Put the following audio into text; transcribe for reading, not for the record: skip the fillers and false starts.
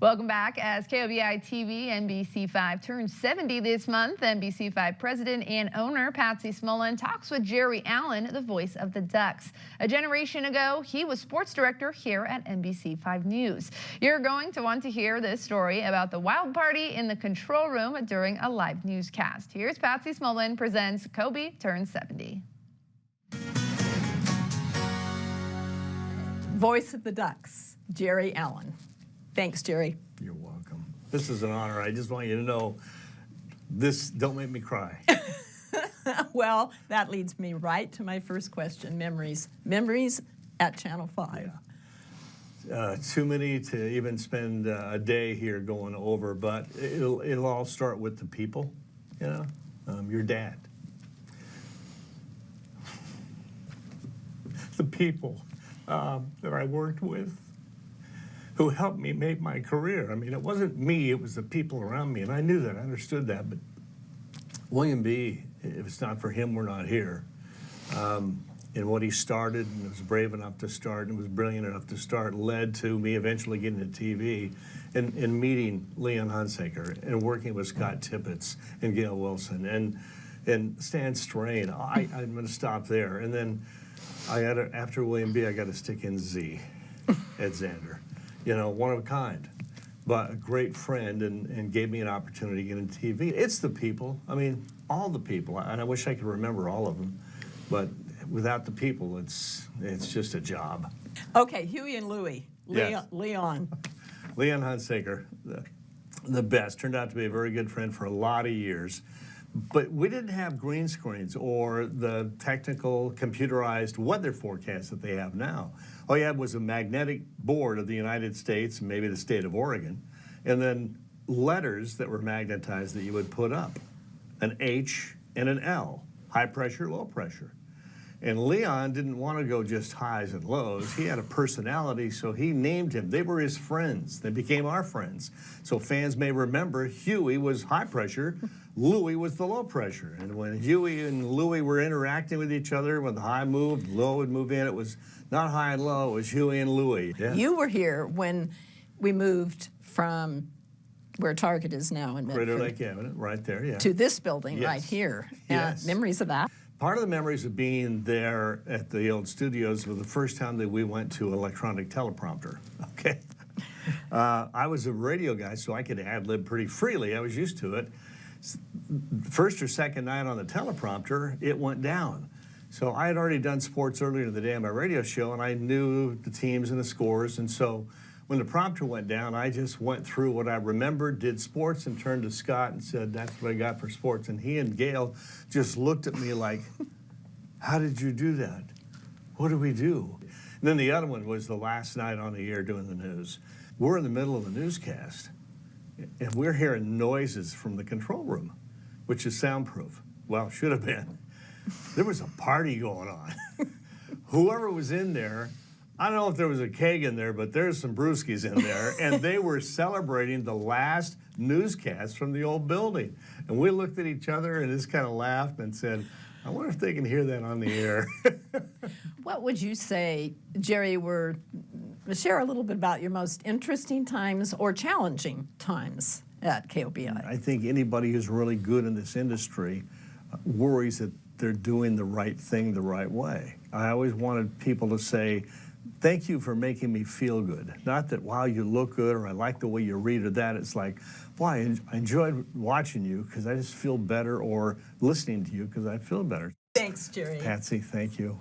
Welcome back. As KOBI-TV, NBC5 turns 70 this month, NBC5 president and owner Patsy Smullin talks with Jerry Allen, the voice of the Ducks. A generation ago, he was sports director here at NBC5 News. You're going to want to hear this story about the wild party in the control room during a live newscast. Here's Patsy Smullin presents Kobe turns 70. Voice of the Ducks, Jerry Allen. Thanks, Jerry. You're welcome. This is an honor. I just want you to know this, don't make me cry. Well, that leads me right to my first question, memories. Memories at Channel 5. Yeah. Too many to even spend a day here going over, but it'll all start with the people, you know, your dad. The people that I worked with, who helped me make my career. I mean, it wasn't me, it was the people around me, and I knew that, I understood that, but William B., if it's not for him, we're not here. And what he started, and was brave enough to start, and was brilliant enough to start, led to me eventually getting to TV, and meeting Leon Hunsaker, and working with Scott Tippett, and Gail Wilson, and Stan Strain. I'm gonna stop there. And then after William B., I got to stick in Z, Ed Zander. You know, one of a kind, but a great friend, and gave me an opportunity to get into TV. It's the people, I mean, all the people, and I wish I could remember all of them, but without the people, it's just a job. Okay, Huey and Louie. Yes. Leon. Leon Hunsaker, the best, turned out to be a very good friend for a lot of years. But we didn't have green screens or the technical computerized weather forecasts that they have now. All you had was a magnetic board of the United States and maybe the state of Oregon, and then letters that were magnetized that you would put up, an H and an L, high pressure, low pressure. And Leon didn't want to go just highs and lows. He had a personality, so he named him. They were his friends. They became our friends. So fans may remember Huey was high pressure, Louie was the low pressure. And when Huey and Louie were interacting with each other, when the high moved, low would move in. It was not high and low, it was Huey and Louie. Yeah. You were here when we moved from where Target is now in Medford. Crater Lake Avenue, right there, yeah. To this building Yes. right here. Yes. Memories of that? Part of the memories of being there at the old studios was the first time that we went to electronic teleprompter, okay? I was a radio guy, so I could ad-lib pretty freely. I was used to it. First or second night on the teleprompter, it went down. So I had already done sports earlier in the day on my radio show, and I knew the teams and the scores, and so when the prompter went down, I just went through what I remembered, did sports, and turned to Scott and said, that's what I got for sports. And he and Gail just looked at me like, how did you do that? What do we do? And then the other one was the last night on the air doing the news. We're in the middle of a newscast, and we're hearing noises from the control room, which is soundproof. Well, should have been. There was a party going on. Whoever was in there, I don't know if there was a keg in there, but there's some brewskis in there, and they were celebrating the last newscast from the old building. And we looked at each other and just kind of laughed and said, I wonder if they can hear that on the air. What would you say, Jerry, share a little bit about your most interesting times or challenging times at KOBI? I think anybody who's really good in this industry worries that they're doing the right thing the right way. I always wanted people to say, thank you for making me feel good. Not that, wow, you look good, or I like the way you read, or that. It's like, well, I enjoyed watching you because I just feel better, or listening to you because I feel better. Thanks, Jerry. Patsy, thank you.